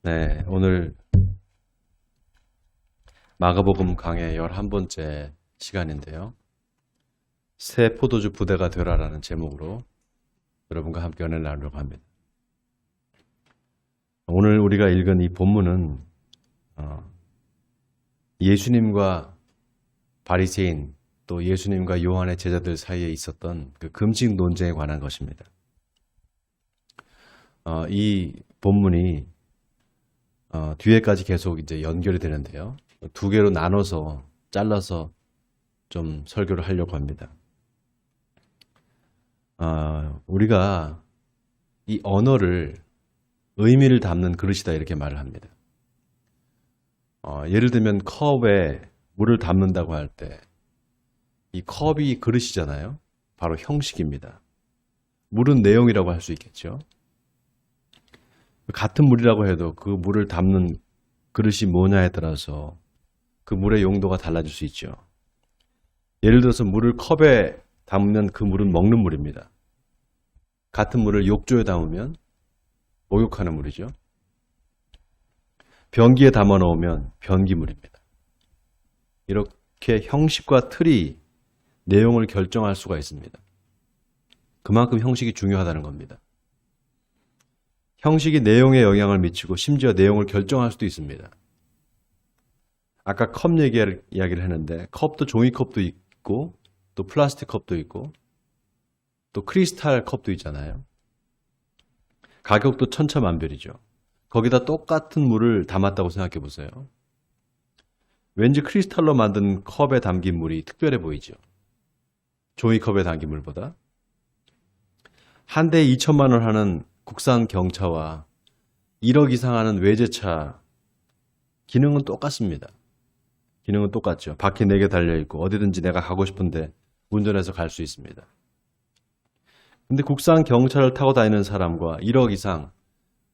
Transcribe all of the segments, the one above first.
네, 오늘 마가복음 강의 11번째 시간인데요. 새 포도주 부대가 되라라는 제목으로 여러분과 함께 은혜를 나누려고 합니다. 오늘 우리가 읽은 이 본문은 예수님과 바리새인 또 예수님과 요한의 제자들 사이에 있었던 그 금식 논쟁에 관한 것입니다. 이 본문이 뒤에까지 계속 이제 연결이 되는데요. 두 개로 나눠서 잘라서 좀 설교를 하려고 합니다. 우리가 이 언어를 의미를 담는 그릇이다 이렇게 말을 합니다. 예를 들면 컵에 물을 담는다고 할 때 이 컵이 그릇이잖아요. 바로 형식입니다. 물은 내용이라고 할 수 있겠죠. 같은 물이라고 해도 그 물을 담는 그릇이 뭐냐에 따라서 그 물의 용도가 달라질 수 있죠. 예를 들어서 물을 컵에 담으면 그 물은 먹는 물입니다. 같은 물을 욕조에 담으면 목욕하는 물이죠. 변기에 담아 놓으면 변기물입니다. 이렇게 형식과 틀이 내용을 결정할 수가 있습니다. 그만큼 형식이 중요하다는 겁니다. 형식이 내용에 영향을 미치고 심지어 내용을 결정할 수도 있습니다. 아까 컵 이야기를 했는데 컵도 종이컵도 있고 또 플라스틱 컵도 있고 또 크리스탈 컵도 있잖아요. 가격도 천차만별이죠. 거기다 똑같은 물을 담았다고 생각해 보세요. 왠지 크리스탈로 만든 컵에 담긴 물이 특별해 보이죠. 종이컵에 담긴 물보다. 한 대에 2천만 원 하는 국산 경차와 1억 이상 하는 외제차 기능은 똑같습니다. 기능은 똑같죠. 바퀴 4개 달려있고 어디든지 내가 가고 싶은데 운전해서 갈 수 있습니다. 근데 국산 경차를 타고 다니는 사람과 1억 이상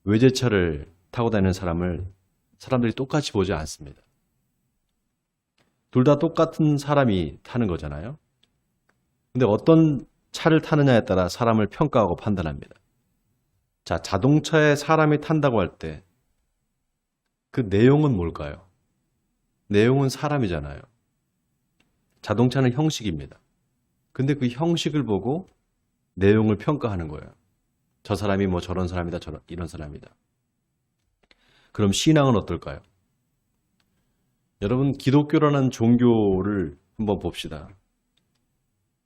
외제차를 타고 다니는 사람들이 똑같이 보지 않습니다. 둘 다 똑같은 사람이 타는 거잖아요. 근데 어떤 차를 타느냐에 따라 사람을 평가하고 판단합니다. 자, 자동차에 사람이 탄다고 할 때 그 내용은 뭘까요? 내용은 사람이잖아요. 자동차는 형식입니다. 근데 그 형식을 보고 내용을 평가하는 거예요. 저 사람이 뭐 저런 사람이다, 이런 사람이다. 그럼 신앙은 어떨까요? 여러분, 기독교라는 종교를 한번 봅시다.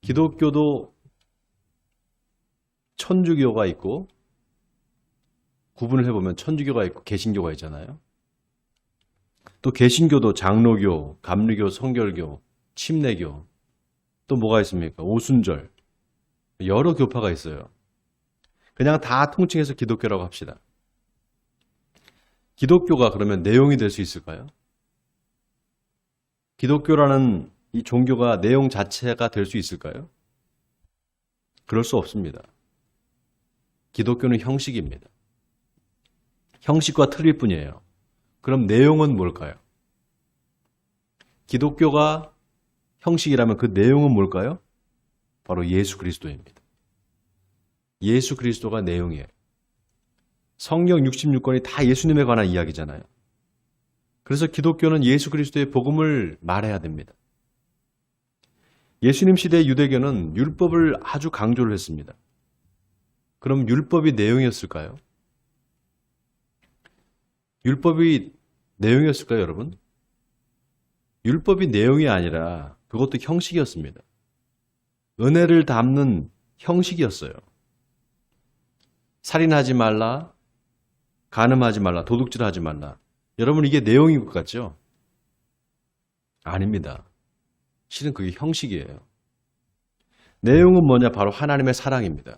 기독교도 천주교가 있고 구분을 해보면 천주교가 있고 개신교가 있잖아요. 또 개신교도 장로교, 감리교, 성결교, 침례교 또 뭐가 있습니까? 오순절 여러 교파가 있어요. 그냥 다 통칭해서 기독교라고 합시다. 기독교가 그러면 내용이 될 수 있을까요? 기독교라는 이 종교가 내용 자체가 될 수 있을까요? 그럴 수 없습니다. 기독교는 형식입니다. 형식과 틀일 뿐이에요. 그럼 내용은 뭘까요? 기독교가 형식이라면 그 내용은 뭘까요? 바로 예수 그리스도입니다. 예수 그리스도가 내용이에요. 성경 66권이 다 예수님에 관한 이야기잖아요. 그래서 기독교는 예수 그리스도의 복음을 말해야 됩니다. 예수님 시대의 유대교는 율법을 아주 강조를 했습니다. 그럼 율법이 내용이었을까요? 율법이 내용이었을까요, 여러분? 율법이 내용이 아니라 그것도 형식이었습니다. 은혜를 담는 형식이었어요. 살인하지 말라, 간음하지 말라, 도둑질하지 말라. 여러분 이게 내용인 것 같죠? 아닙니다. 실은 그게 형식이에요. 내용은 뭐냐? 바로 하나님의 사랑입니다.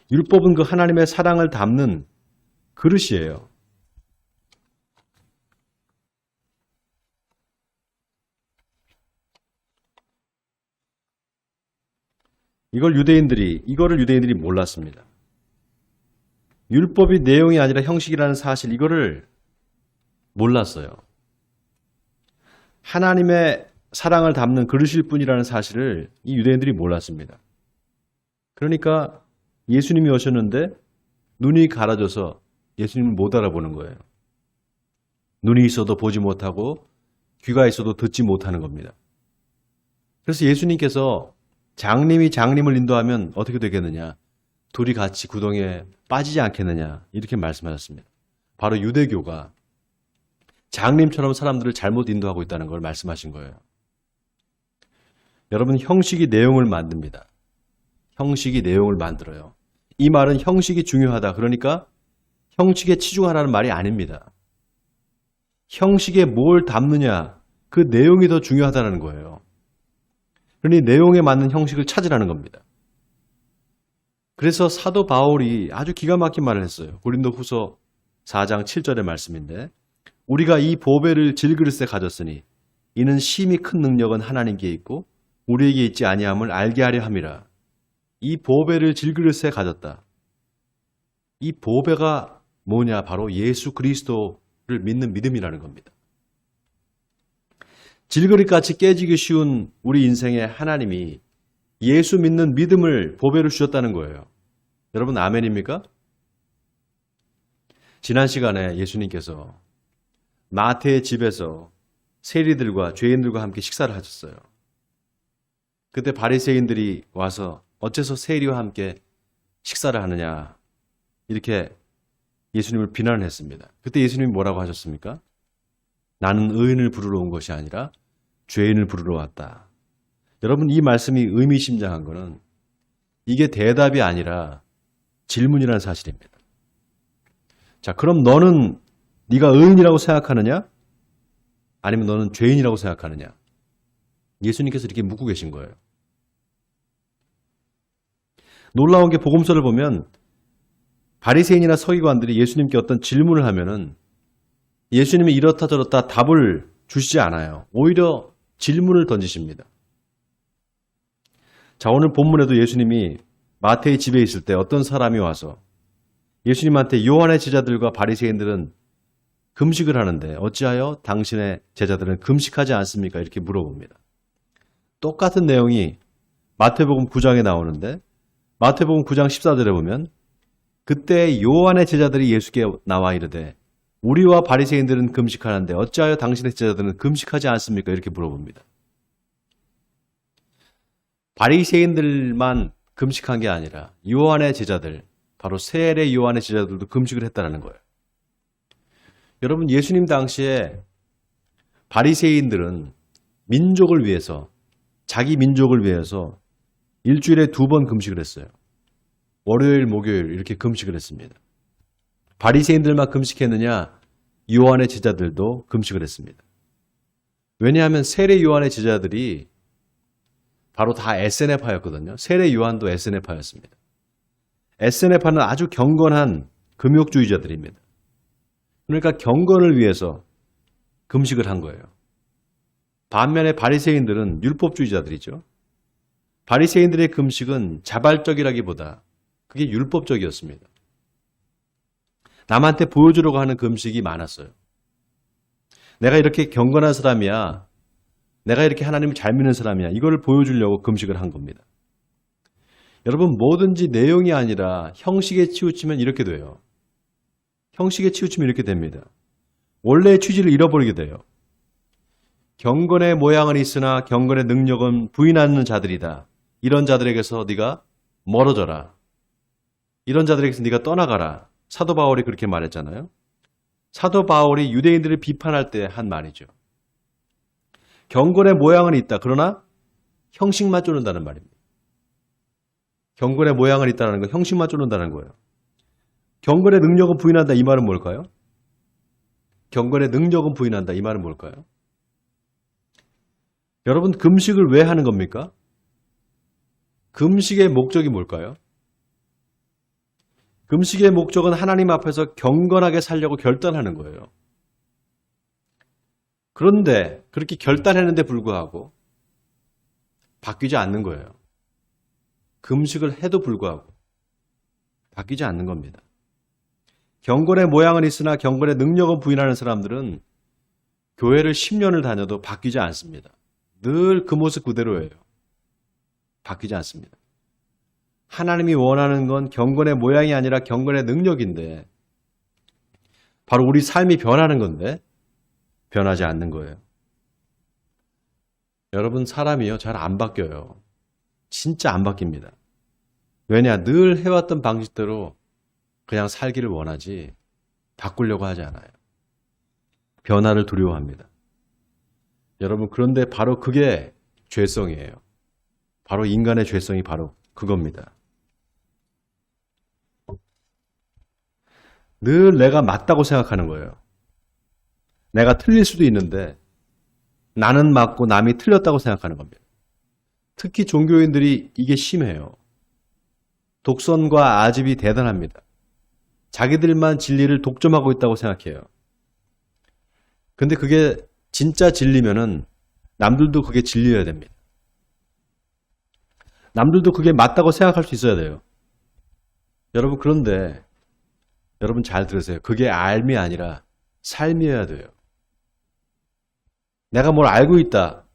율법은 그 하나님의 사랑을 담는 그릇이에요. 이거를 유대인들이 몰랐습니다. 율법이 내용이 아니라 형식이라는 사실, 이거를 몰랐어요. 하나님의 사랑을 담는 그릇일 뿐이라는 사실을 이 유대인들이 몰랐습니다. 그러니까 예수님이 오셨는데 눈이 가려져서 예수님을 못 알아보는 거예요. 눈이 있어도 보지 못하고 귀가 있어도 듣지 못하는 겁니다. 그래서 예수님께서 장님이 장님을 인도하면 어떻게 되겠느냐? 둘이 같이 구덩이에 빠지지 않겠느냐? 이렇게 말씀하셨습니다. 바로 유대교가 장님처럼 사람들을 잘못 인도하고 있다는 걸 말씀하신 거예요. 여러분, 형식이 내용을 만듭니다. 형식이 내용을 만들어요. 이 말은 형식이 중요하다. 그러니까 형식에 치중하라는 말이 아닙니다. 형식에 뭘 담느냐, 그 내용이 더 중요하다는 거예요. 그러니 내용에 맞는 형식을 찾으라는 겁니다. 그래서 사도 바울이 아주 기가 막힌 말을 했어요. 고린도후서 4장 7절의 말씀인데, 우리가 이 보배를 질그릇에 가졌으니 이는 심히 큰 능력은 하나님께 있고 우리에게 있지 아니함을 알게 하려 함이라. 이 보배를 질그릇에 가졌다. 이 보배가 뭐냐? 바로 예수 그리스도를 믿는 믿음이라는 겁니다. 질그릇같이 깨지기 쉬운 우리 인생에 하나님이 예수 믿는 믿음을 보배로 주셨다는 거예요. 여러분, 아멘입니까? 지난 시간에 예수님께서 마태의 집에서 세리들과 죄인들과 함께 식사를 하셨어요. 그때 바리새인들이 와서 어째서 세리와 함께 식사를 하느냐, 이렇게 예수님을 비난을 했습니다. 그때 예수님이 뭐라고 하셨습니까? 나는 의인을 부르러 온 것이 아니라 죄인을 부르러 왔다. 여러분, 이 말씀이 의미심장한 것은 이게 대답이 아니라 질문이라는 사실입니다. 자, 그럼 너는 네가 의인이라고 생각하느냐? 아니면 너는 죄인이라고 생각하느냐? 예수님께서 이렇게 묻고 계신 거예요. 놀라운 게 복음서를 보면 바리새인이나 서기관들이 예수님께 어떤 질문을 하면은 예수님이 이렇다 저렇다 답을 주시지 않아요. 오히려 질문을 던지십니다. 자, 오늘 본문에도 예수님이 마태의 집에 있을 때 어떤 사람이 와서 예수님한테 요한의 제자들과 바리새인들은 금식을 하는데 어찌하여 당신의 제자들은 금식하지 않습니까? 이렇게 물어봅니다. 똑같은 내용이 마태복음 9장에 나오는데 마태복음 9장 14절에 보면 그때 요한의 제자들이 예수께 나와 이르되 우리와 바리새인들은 금식하는데 어찌하여 당신의 제자들은 금식하지 않습니까? 이렇게 물어봅니다. 바리새인들만 금식한 게 아니라 요한의 제자들, 바로 세례 요한의 제자들도 금식을 했다는 거예요. 여러분, 예수님 당시에 바리새인들은 민족을 위해서, 자기 민족을 위해서 일주일에 2번 금식을 했어요. 월요일, 목요일 이렇게 금식을 했습니다. 바리새인들만 금식했느냐? 요한의 제자들도 금식을 했습니다. 왜냐하면 세례 요한의 제자들이 바로 다 SNF파였거든요. 세례 요한도 SNF파였습니다. SNF파는 아주 경건한 금욕주의자들입니다. 그러니까 경건을 위해서 금식을 한 거예요. 반면에 바리새인들은 율법주의자들이죠. 바리새인들의 금식은 자발적이라기보다 그게 율법적이었습니다. 남한테 보여주려고 하는 금식이 많았어요. 내가 이렇게 경건한 사람이야. 내가 이렇게 하나님을 잘 믿는 사람이야. 이걸 보여주려고 금식을 한 겁니다. 여러분, 뭐든지 내용이 아니라 형식에 치우치면 이렇게 돼요. 형식에 치우치면 이렇게 됩니다. 원래의 취지를 잃어버리게 돼요. 경건의 모양은 있으나 경건의 능력은 부인하는 자들이다. 이런 자들에게서 네가 멀어져라. 이런 자들에게서 네가 떠나가라. 사도 바울이 그렇게 말했잖아요. 사도 바울이 유대인들을 비판할 때 한 말이죠. 경건의 모양은 있다. 그러나 형식만 쫓는다는 말입니다. 경건의 모양은 있다는 건 형식만 쫓는다는 거예요. 경건의 능력은 부인한다. 이 말은 뭘까요? 경건의 능력은 부인한다. 이 말은 뭘까요? 여러분, 금식을 왜 하는 겁니까? 금식의 목적이 뭘까요? 금식의 목적은 하나님 앞에서 경건하게 살려고 결단하는 거예요. 그런데 그렇게 결단했는데 불구하고 바뀌지 않는 거예요. 금식을 해도 불구하고 바뀌지 않는 겁니다. 경건의 모양은 있으나 경건의 능력은 부인하는 사람들은 교회를 10년을 다녀도 바뀌지 않습니다. 늘 그 모습 그대로예요. 바뀌지 않습니다. 하나님이 원하는 건 경건의 모양이 아니라 경건의 능력인데 바로 우리 삶이 변하는 건데 변하지 않는 거예요. 여러분, 사람이요, 잘 안 바뀌어요. 진짜 안 바뀝니다. 왜냐? 늘 해왔던 방식대로 그냥 살기를 원하지 바꾸려고 하지 않아요. 변화를 두려워합니다. 여러분, 그런데 바로 그게 죄성이에요. 바로 인간의 죄성이 바로 그겁니다. 늘 내가 맞다고 생각하는 거예요. 내가 틀릴 수도 있는데 나는 맞고 남이 틀렸다고 생각하는 겁니다. 특히 종교인들이 이게 심해요. 독선과 아집이 대단합니다. 자기들만 진리를 독점하고 있다고 생각해요. 근데 그게 진짜 진리면은 남들도 그게 진리여야 됩니다. 남들도 그게 맞다고 생각할 수 있어야 돼요. 여러분, 그런데 여러분 잘 들으세요. 그게 삶이 아니라 삶이어야 돼요. 내가 뭘 알고 있다.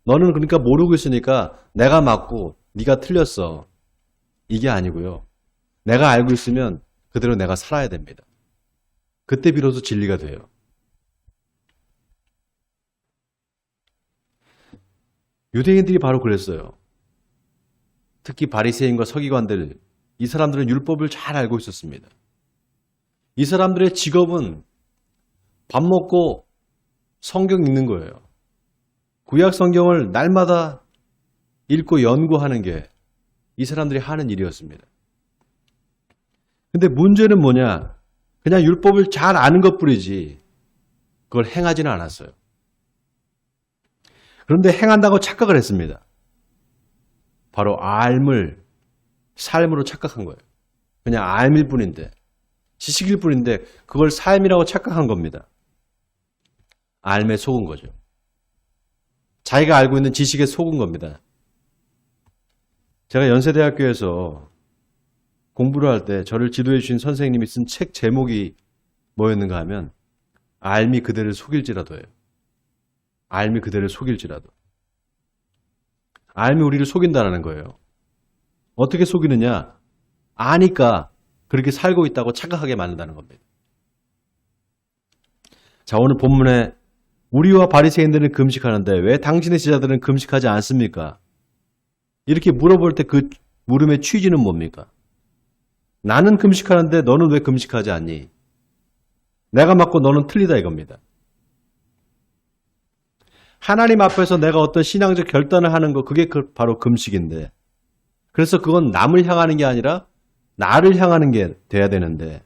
너는 그러니까 모르고 있으니까 내가 맞고 네가 틀렸어. 이게 아니고요. 내가 알고 있으면 그대로 내가 살아야 됩니다. 그때 비로소 진리가 돼요. 유대인들이 바로 그랬어요. 특히 바리새인과 서기관들, 이 사람들은 율법을 잘 알고 있었습니다. 이 사람들의 직업은 밥 먹고 성경 읽는 거예요. 구약 성경을 날마다 읽고 연구하는 게 이 사람들이 하는 일이었습니다. 근데 문제는 뭐냐? 그냥 율법을 잘 아는 것뿐이지 그걸 행하지는 않았어요. 그런데 행한다고 착각을 했습니다. 바로 삶을 삶으로 착각한 거예요. 그냥 삶일 뿐인데, 지식일 뿐인데 그걸 삶이라고 착각한 겁니다. 삶에 속은 거죠. 자기가 알고 있는 지식에 속은 겁니다. 제가 연세대학교에서 공부를 할 때 저를 지도해 주신 선생님이 쓴 책 제목이 뭐였는가 하면 삶이 그대를 속일지라도예요. 삶이 그대를 속일지라도. 삶이 우리를 속인다는 거예요. 어떻게 속이느냐? 아니까 그렇게 살고 있다고 착각하게 만든다는 겁니다. 자, 오늘 본문에 우리와 바리새인들은 금식하는데 왜 당신의 제자들은 금식하지 않습니까? 이렇게 물어볼 때 그 물음의 취지는 뭡니까? 나는 금식하는데 너는 왜 금식하지 않니? 내가 맞고 너는 틀리다 이겁니다. 하나님 앞에서 내가 어떤 신앙적 결단을 하는 거, 그게 바로 금식인데, 그래서 그건 남을 향하는 게 아니라 나를 향하는 게 돼야 되는데,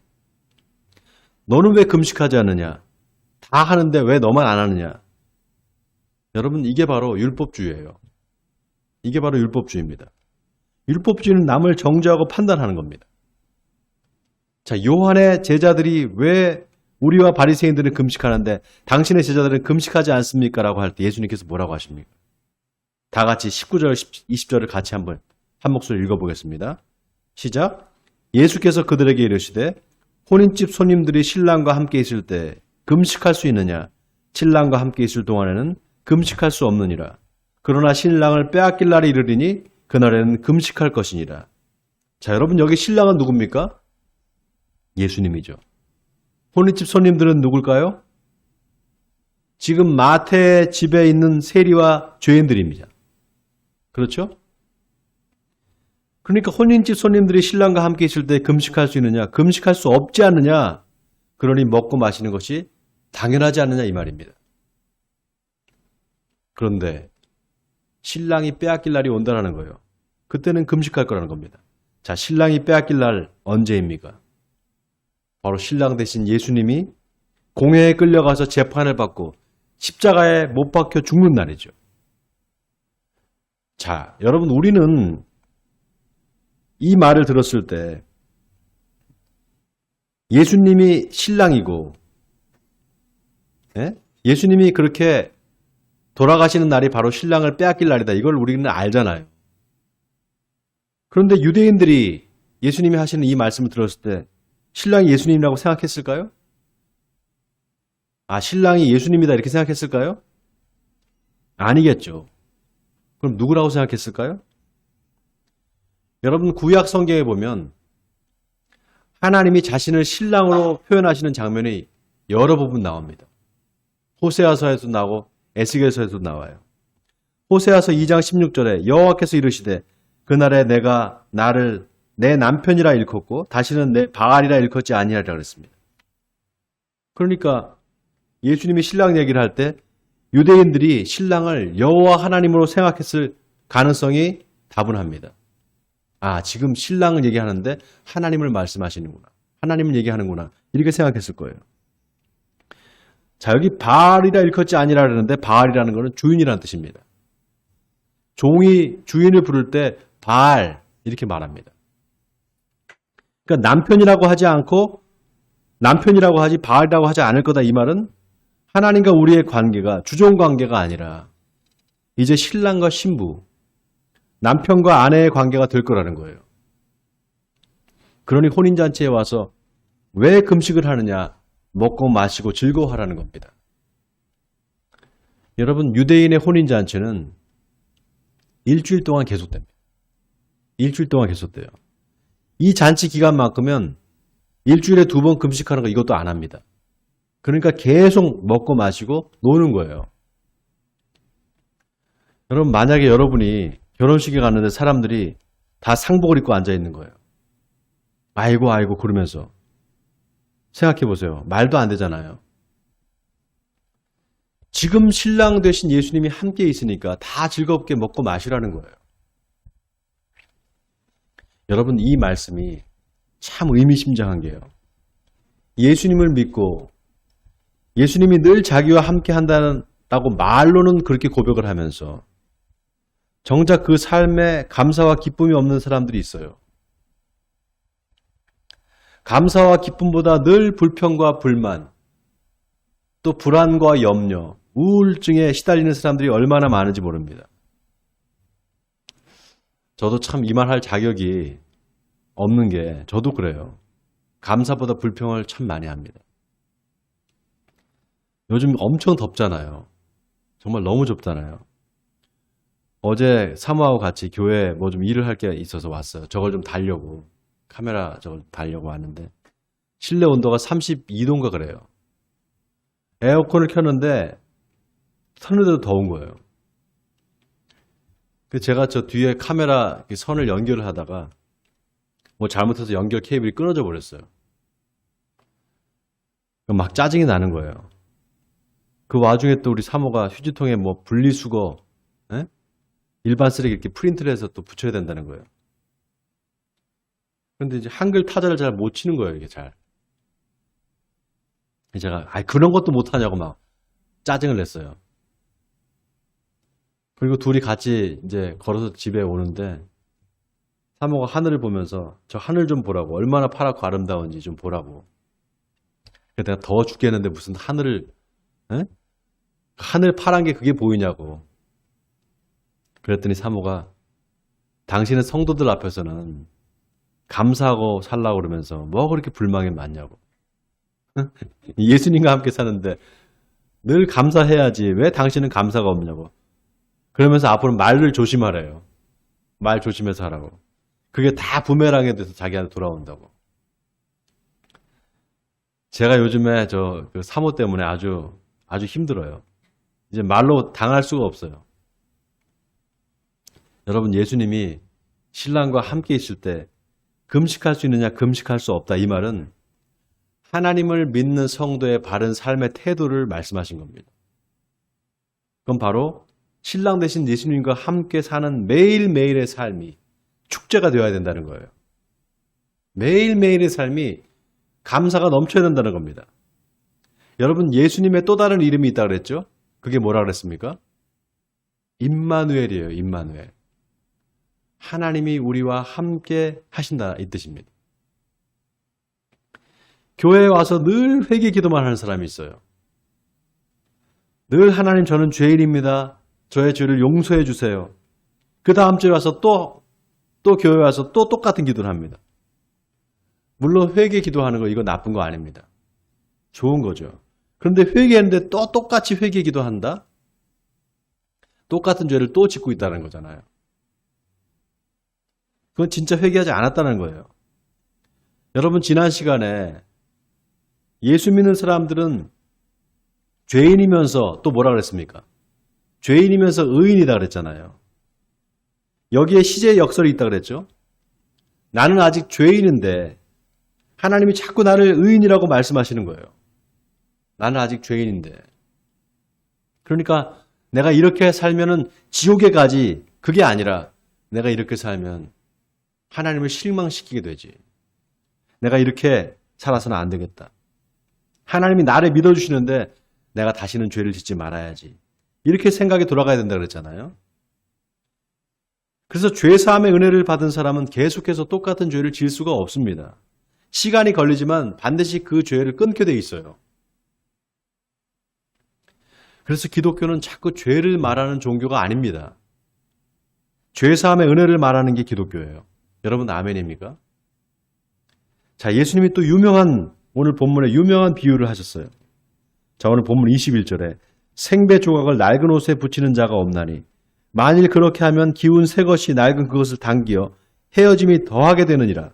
너는 왜 금식하지 않느냐? 다 하는데 왜 너만 안 하느냐? 여러분, 이게 바로 율법주의예요. 이게 바로 율법주의입니다. 율법주의는 남을 정죄하고 판단하는 겁니다. 자, 요한의 제자들이 왜 우리와 바리새인들은 금식하는데 당신의 제자들은 금식하지 않습니까? 라고 할 때 예수님께서 뭐라고 하십니까? 다 같이 19절, 20절을 같이 한번 한 목소리 읽어보겠습니다. 시작. 예수께서 그들에게 이르시되 혼인집 손님들이 신랑과 함께 있을 때 금식할 수 있느냐? 신랑과 함께 있을 동안에는 금식할 수 없느니라. 그러나 신랑을 빼앗길 날이 이르리니 그날에는 금식할 것이니라. 자, 여러분, 여기 신랑은 누굽니까? 예수님이죠. 혼인집 손님들은 누굴까요? 지금 마태의 집에 있는 세리와 죄인들입니다. 그렇죠? 그러니까 혼인집 손님들이 신랑과 함께 있을 때 금식할 수 있느냐? 금식할 수 없지 않느냐? 그러니 먹고 마시는 것이 당연하지 않느냐 이 말입니다. 그런데 신랑이 빼앗길 날이 온다는 거예요. 그때는 금식할 거라는 겁니다. 자, 신랑이 빼앗길 날 언제입니까? 바로 신랑 대신 예수님이 공회에 끌려가서 재판을 받고 십자가에 못 박혀 죽는 날이죠. 자, 여러분, 우리는 이 말을 들었을 때 예수님이 신랑이고, 예수님이 그렇게 돌아가시는 날이 바로 신랑을 빼앗길 날이다. 이걸 우리는 알잖아요. 그런데 유대인들이 예수님이 하시는 이 말씀을 들었을 때 신랑이 예수님이라고 생각했을까요? 아, 신랑이 예수님이다 이렇게 생각했을까요? 아니겠죠. 그럼 누구라고 생각했을까요? 여러분, 구약 성경에 보면 하나님이 자신을 신랑으로 표현하시는 장면이 여러 부분 나옵니다. 호세아서에도 나오고 에스겔서에도 나와요. 호세아서 2장 16절에 여호와께서 이르시되 그날에 내가 나를 내 남편이라 일컫고 다시는 내 바알이라 일컫지 아니하리라 그랬습니다. 그러니까 예수님이 신랑 얘기를 할 때 유대인들이 신랑을 여호와 하나님으로 생각했을 가능성이 다분합니다. 아, 지금 신랑을 얘기하는데 하나님을 말씀하시는구나. 하나님을 얘기하는구나. 이렇게 생각했을 거예요. 자, 여기 바알이라 일컫지 아니라 그러는데 바알이라는 것은 주인이라는 뜻입니다. 종이 주인을 부를 때 바알 이렇게 말합니다. 그러니까 남편이라고 하지 않고 남편이라고 하지 바알이라고 하지 않을 거다 이 말은 하나님과 우리의 관계가 주종 관계가 아니라 이제 신랑과 신부, 남편과 아내의 관계가 될 거라는 거예요. 그러니 혼인잔치에 와서 왜 금식을 하느냐? 먹고 마시고 즐거워하라는 겁니다. 여러분, 유대인의 혼인잔치는 일주일 동안 계속됩니다. 일주일 동안 계속돼요. 이 잔치 기간만큼은 일주일에 2번 금식하는 거 이것도 안 합니다. 그러니까 계속 먹고 마시고 노는 거예요. 여러분, 만약에 여러분이 결혼식에 갔는데 사람들이 다 상복을 입고 앉아 있는 거예요. 아이고 아이고 그러면서 생각해 보세요. 말도 안 되잖아요. 지금 신랑 되신 예수님이 함께 있으니까 다 즐겁게 먹고 마시라는 거예요. 여러분, 이 말씀이 참 의미심장한 게요. 예수님을 믿고 예수님이 늘 자기와 함께 한다고 말로는 그렇게 고백을 하면서 정작 그 삶에 감사와 기쁨이 없는 사람들이 있어요. 감사와 기쁨보다 늘 불평과 불만, 또 불안과 염려, 우울증에 시달리는 사람들이 얼마나 많은지 모릅니다. 저도 참 이 말 할 자격이 없는 게 저도 그래요. 감사보다 불평을 참 많이 합니다. 요즘 엄청 덥잖아요. 정말 너무 좁잖아요. 어제 사모하고 같이 교회에 뭐 좀 일을 할 게 있어서 왔어요. 저걸 좀 달려고. 카메라 저걸 달려고 왔는데 실내 온도가 32도인가 그래요. 에어컨을 켰는데 켰는데도 더운 거예요. 제가 저 뒤에 카메라 선을 연결을 하다가 뭐 잘못해서 연결 케이블이 끊어져 버렸어요. 막 짜증이 나는 거예요. 그 와중에 또 우리 사모가 휴지통에 뭐 분리수거, 일반 쓰레기 이렇게 프린트를 해서 또 붙여야 된다는 거예요. 그런데 이제 한글 타자를 잘 못 치는 거예요, 이게 잘. 제가, 그런 것도 못하냐고 막 짜증을 냈어요. 그리고 둘이 같이 이제 걸어서 집에 오는데 사모가 하늘을 보면서 저 하늘 좀 보라고, 얼마나 파랗고 아름다운지 좀 보라고. 그래서 내가 더워 죽겠는데 무슨 하늘을, 하늘 파란 게 그게 보이냐고. 그랬더니 사모가 당신은 성도들 앞에서는 감사하고 살라고 그러면서 뭐 그렇게 불만이 많냐고. 예수님과 함께 사는데 늘 감사해야지 왜 당신은 감사가 없냐고. 그러면서 앞으로 말을 조심하래요. 말 조심해서 하라고. 그게 다 부메랑에 돼서 자기한테 돌아온다고. 제가 요즘에 그 사모 때문에 아주 힘들어요. 이제 말로 당할 수가 없어요. 여러분, 예수님이 신랑과 함께 있을 때 금식할 수 있느냐, 금식할 수 없다. 이 말은 하나님을 믿는 성도의 바른 삶의 태도를 말씀하신 겁니다. 그건 바로 신랑 되신 예수님과 함께 사는 매일매일의 삶이 축제가 되어야 된다는 거예요. 매일매일의 삶이 감사가 넘쳐야 된다는 겁니다. 여러분, 예수님의 또 다른 이름이 있다고 그랬죠? 그게 뭐라 그랬습니까? 임마누엘이에요, 임마누엘. 하나님이 우리와 함께 하신다 이 뜻입니다. 교회에 와서 늘 회개 기도만 하는 사람이 있어요. 늘 하나님 저는 죄인입니다. 저의 죄를 용서해 주세요. 그 다음 주에 와서 또 교회에 와서 또 똑같은 기도를 합니다. 물론 회개 기도하는 거 이거 나쁜 거 아닙니다. 좋은 거죠. 그런데 회개했는데 또 똑같이 회개 기도한다? 똑같은 죄를 또 짓고 있다는 거잖아요. 그건 진짜 회개하지 않았다는 거예요. 여러분, 지난 시간에 예수 믿는 사람들은 죄인이면서 또 뭐라 그랬습니까? 죄인이면서 의인이다 그랬잖아요. 여기에 시제 역설이 있다 그랬죠. 나는 아직 죄인인데 하나님이 자꾸 나를 의인이라고 말씀하시는 거예요. 나는 아직 죄인인데. 그러니까 내가 이렇게 살면은 지옥에 가지. 그게 아니라 내가 이렇게 살면 하나님을 실망시키게 되지. 내가 이렇게 살아서는 안 되겠다. 하나님이 나를 믿어주시는데 내가 다시는 죄를 짓지 말아야지. 이렇게 생각이 돌아가야 된다 그랬잖아요. 그래서 죄사함의 은혜를 받은 사람은 계속해서 똑같은 죄를 지을 수가 없습니다. 시간이 걸리지만 반드시 그 죄를 끊게 돼 있어요. 그래서 기독교는 자꾸 죄를 말하는 종교가 아닙니다. 죄사함의 은혜를 말하는 게 기독교예요. 여러분 아멘입니까? 자, 예수님이 또 오늘 본문에 유명한 비유를 하셨어요. 자, 오늘 본문 21절에 생배 조각을 낡은 옷에 붙이는 자가 없나니 만일 그렇게 하면 기운 새 것이 낡은 그것을 당기어 헤어짐이 더하게 되느니라.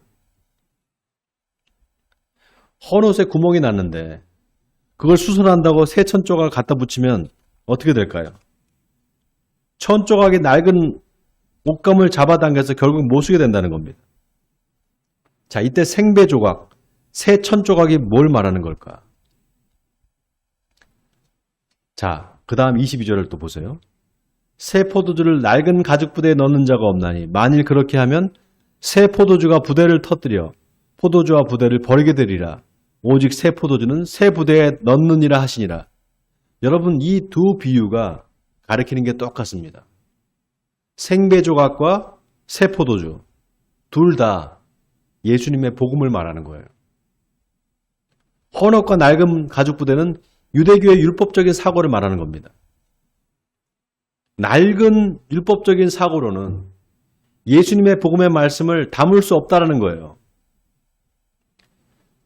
헌 옷에 구멍이 났는데 그걸 수선한다고 새 천조각을 갖다 붙이면 어떻게 될까요? 천조각이 낡은 옷감을 잡아당겨서 결국 못 쓰게 된다는 겁니다. 자, 이때 생배 조각, 새 천조각이 뭘 말하는 걸까? 자, 그 다음 22절을 또 보세요. 새 포도주를 낡은 가죽 부대에 넣는 자가 없나니 만일 그렇게 하면 새 포도주가 부대를 터뜨려 포도주와 부대를 버리게 되리라. 오직 새 포도주는 새 부대에 넣느니라 하시니라. 여러분, 이 두 비유가 가리키는 게 똑같습니다. 생배 조각과 새 포도주 둘 다 예수님의 복음을 말하는 거예요. 헌 옷과 낡은 가죽 부대는 유대교의 율법적인 사고를 말하는 겁니다. 낡은 율법적인 사고로는 예수님의 복음의 말씀을 담을 수 없다라는 거예요.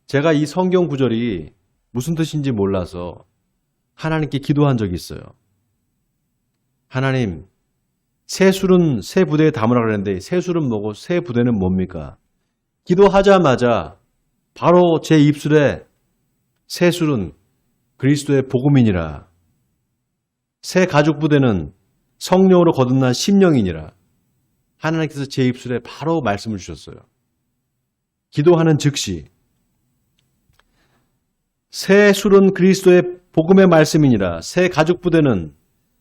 제가 이 성경 구절이 무슨 뜻인지 몰라서 하나님께 기도한 적이 있어요. 하나님, 새 술은 새 부대에 담으라 그랬는데 새 술은 뭐고 새 부대는 뭡니까? 기도하자마자 바로 제 입술에 새 술은 그리스도의 복음이니라. 새 가죽 부대는 성령으로 거듭난 심령이니라. 하나님께서 제 입술에 바로 말씀을 주셨어요. 기도하는 즉시 새 술은 그리스도의 복음의 말씀이니라. 새 가죽 부대는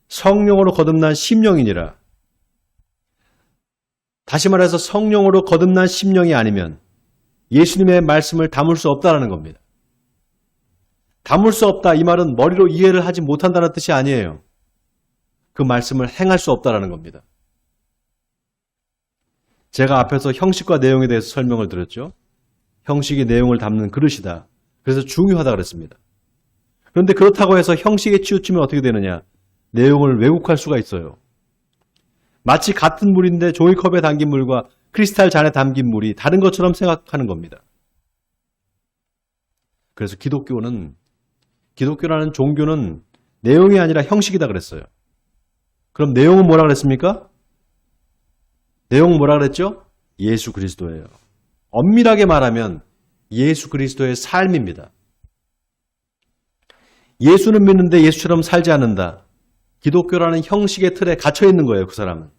성령으로 거듭난 심령이니라. 다시 말해서 성령으로 거듭난 심령이 아니면 예수님의 말씀을 담을 수 없다는 겁니다. 담을 수 없다 이 말은 머리로 이해를 하지 못한다는 뜻이 아니에요. 그 말씀을 행할 수 없다는 겁니다. 제가 앞에서 형식과 내용에 대해서 설명을 드렸죠. 형식이 내용을 담는 그릇이다. 그래서 중요하다 그랬습니다. 그런데 그렇다고 해서 형식에 치우치면 어떻게 되느냐? 내용을 왜곡할 수가 있어요. 마치 같은 물인데 종이컵에 담긴 물과 크리스탈 잔에 담긴 물이 다른 것처럼 생각하는 겁니다. 그래서 기독교라는 종교는 내용이 아니라 형식이다 그랬어요. 그럼 내용은 뭐라 그랬습니까? 내용은 뭐라 그랬죠? 예수 그리스도예요. 엄밀하게 말하면 예수 그리스도의 삶입니다. 예수는 믿는데 예수처럼 살지 않는다. 기독교라는 형식의 틀에 갇혀 있는 거예요, 그 사람은.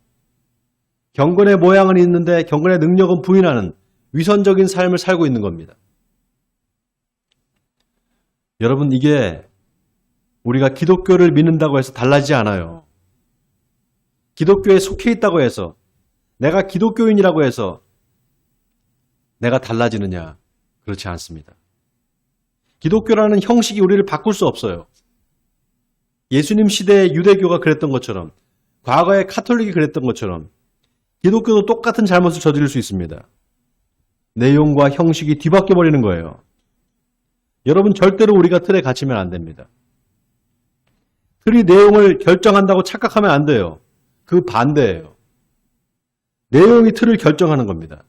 경건의 모양은 있는데 경건의 능력은 부인하는 위선적인 삶을 살고 있는 겁니다. 여러분, 이게 우리가 기독교를 믿는다고 해서 달라지지 않아요. 기독교에 속해 있다고 해서, 내가 기독교인이라고 해서 내가 달라지느냐? 그렇지 않습니다. 기독교라는 형식이 우리를 바꿀 수 없어요. 예수님 시대의 유대교가 그랬던 것처럼, 과거의 카톨릭이 그랬던 것처럼 기독교도 똑같은 잘못을 저지를 수 있습니다. 내용과 형식이 뒤바뀌어 버리는 거예요. 여러분, 절대로 우리가 틀에 갇히면 안 됩니다. 틀이 내용을 결정한다고 착각하면 안 돼요. 그 반대예요. 내용이 틀을 결정하는 겁니다.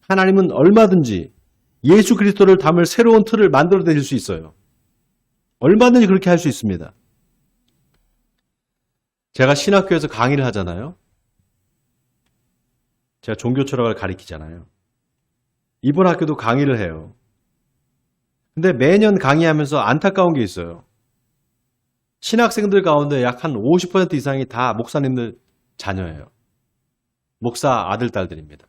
하나님은 얼마든지 예수 그리스도를 담을 새로운 틀을 만들어 내실 수 있어요. 얼마든지 그렇게 할 수 있습니다. 제가 신학교에서 강의를 하잖아요. 제가 종교 철학을 가르치잖아요. 이번 학교도 강의를 해요. 근데 매년 강의하면서 안타까운 게 있어요. 신학생들 가운데 약 한 50% 이상이 다 목사님들 자녀예요. 목사 아들, 딸들입니다.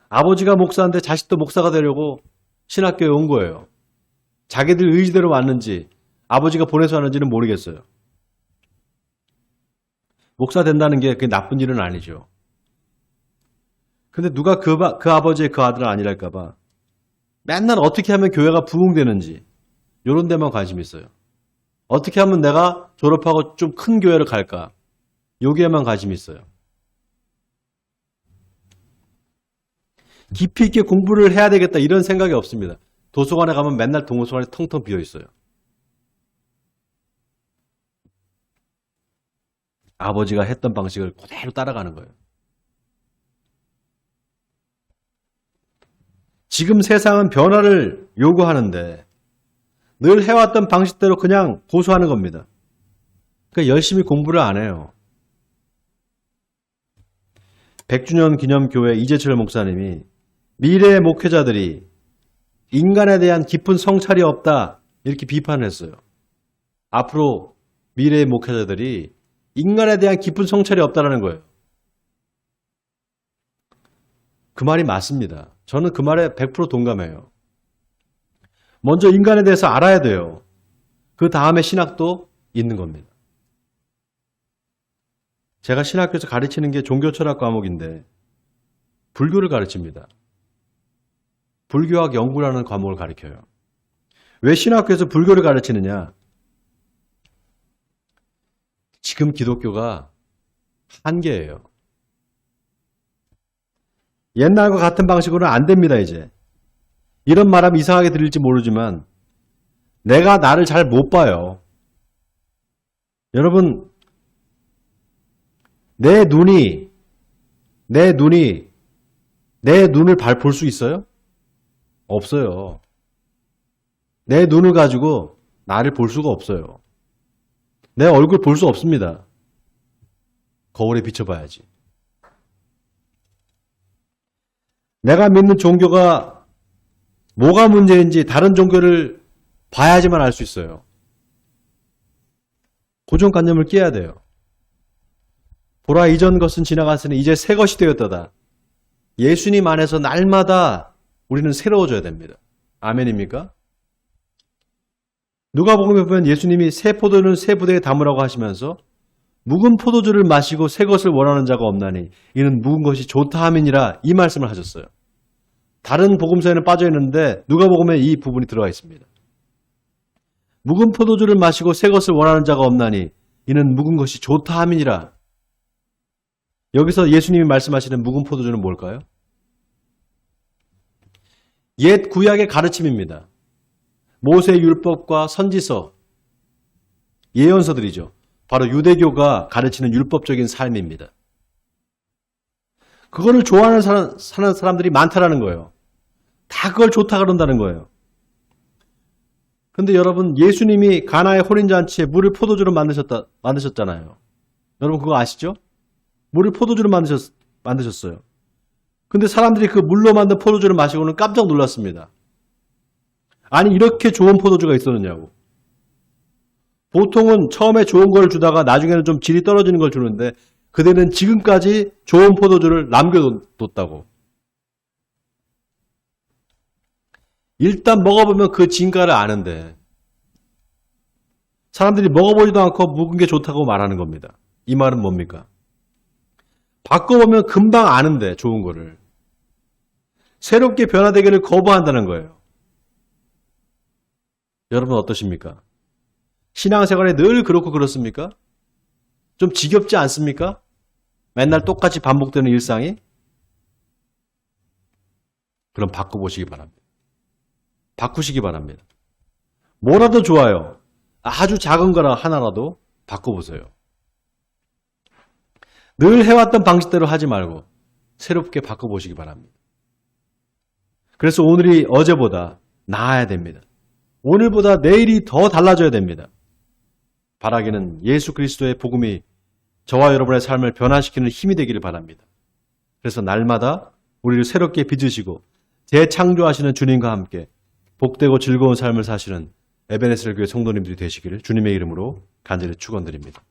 아버지가 목사인데 자식도 목사가 되려고 신학교에 온 거예요. 자기들 의지대로 왔는지 아버지가 보내서 왔는지는 모르겠어요. 목사 된다는 게 그게 나쁜 일은 아니죠. 근데 누가 그 아버지의 그 아들은 아니랄까봐 맨날 어떻게 하면 교회가 부흥되는지 이런 데만 관심이 있어요. 어떻게 하면 내가 졸업하고 좀 큰 교회를 갈까? 여기에만 관심이 있어요. 깊이 있게 공부를 해야 되겠다 이런 생각이 없습니다. 도서관에 가면 맨날 도서관이 텅텅 비어 있어요. 아버지가 했던 방식을 그대로 따라가는 거예요. 지금 세상은 변화를 요구하는데 늘 해왔던 방식대로 그냥 고수하는 겁니다. 그러니까 열심히 공부를 안 해요. 100주년 기념교회 이재철 목사님이 미래의 목회자들이 인간에 대한 깊은 성찰이 없다 이렇게 비판을 했어요. 앞으로 미래의 목회자들이 인간에 대한 깊은 성찰이 없다라는 거예요. 그 말이 맞습니다. 저는 그 말에 100% 동감해요. 먼저 인간에 대해서 알아야 돼요. 그 다음에 신학도 있는 겁니다. 제가 신학교에서 가르치는 게 종교철학 과목인데 불교를 가르칩니다. 불교학 연구라는 과목을 가르쳐요. 왜 신학교에서 불교를 가르치느냐? 지금 기독교가 한계예요. 옛날과 같은 방식으로는 안 됩니다, 이제. 이런 말하면 이상하게 들릴지 모르지만 내가 나를 잘 못 봐요. 여러분, 내 눈을 볼 수 있어요? 없어요. 내 눈을 가지고 나를 볼 수가 없어요. 내 얼굴 볼 수 없습니다. 거울에 비춰봐야지. 내가 믿는 종교가 뭐가 문제인지 다른 종교를 봐야지만 알 수 있어요. 고정관념을 깨야 돼요. 보라 이전 것은 지나갔으니 이제 새 것이 되었다다. 예수님 안에서 날마다 우리는 새로워져야 됩니다. 아멘입니까? 누가복음에 보면 예수님이 새 포도는 새 부대에 담으라고 하시면서 묵은 포도주를 마시고 새 것을 원하는 자가 없나니 이는 묵은 것이 좋다 함이니라 이 말씀을 하셨어요. 다른 복음서에는 빠져 있는데 누가복음에 이 부분이 들어가 있습니다. 묵은 포도주를 마시고 새 것을 원하는 자가 없나니 이는 묵은 것이 좋다 함이니라. 여기서 예수님이 말씀하시는 묵은 포도주는 뭘까요? 옛 구약의 가르침입니다. 모세 율법과 선지서, 예언서들이죠. 바로 유대교가 가르치는 율법적인 삶입니다. 그거를 좋아하는 사는 사람들이 많다라는 거예요. 다 그걸 좋다 그런다는 거예요. 근데 여러분, 예수님이 가나의 혼인잔치에 물을 포도주로 만드셨잖아요. 여러분 그거 아시죠? 물을 포도주로 만드셨어요. 근데 사람들이 그 물로 만든 포도주를 마시고는 깜짝 놀랐습니다. 아니 이렇게 좋은 포도주가 있었느냐고. 보통은 처음에 좋은 걸 주다가 나중에는 좀 질이 떨어지는 걸 주는데 그대는 지금까지 좋은 포도주를 남겨뒀다고. 일단 먹어보면 그 진가를 아는데 사람들이 먹어보지도 않고 묵은 게 좋다고 말하는 겁니다. 이 말은 뭡니까? 바꿔보면 금방 아는데 좋은 거를 새롭게 변화되기를 거부한다는 거예요. 여러분 어떠십니까? 신앙생활에 늘 그렇고 그렇습니까? 좀 지겹지 않습니까? 맨날 똑같이 반복되는 일상이? 그럼 바꿔보시기 바랍니다. 바꾸시기 바랍니다. 뭐라도 좋아요. 아주 작은 거라 하나라도 바꿔보세요. 늘 해왔던 방식대로 하지 말고 새롭게 바꿔보시기 바랍니다. 그래서 오늘이 어제보다 나아야 됩니다. 오늘보다 내일이 더 달라져야 됩니다. 바라기는 예수 그리스도의 복음이 저와 여러분의 삶을 변화시키는 힘이 되기를 바랍니다. 그래서 날마다 우리를 새롭게 빚으시고 재창조하시는 주님과 함께 복되고 즐거운 삶을 사시는 에베네스를 교회 성도님들이 되시기를 주님의 이름으로 간절히 축원드립니다.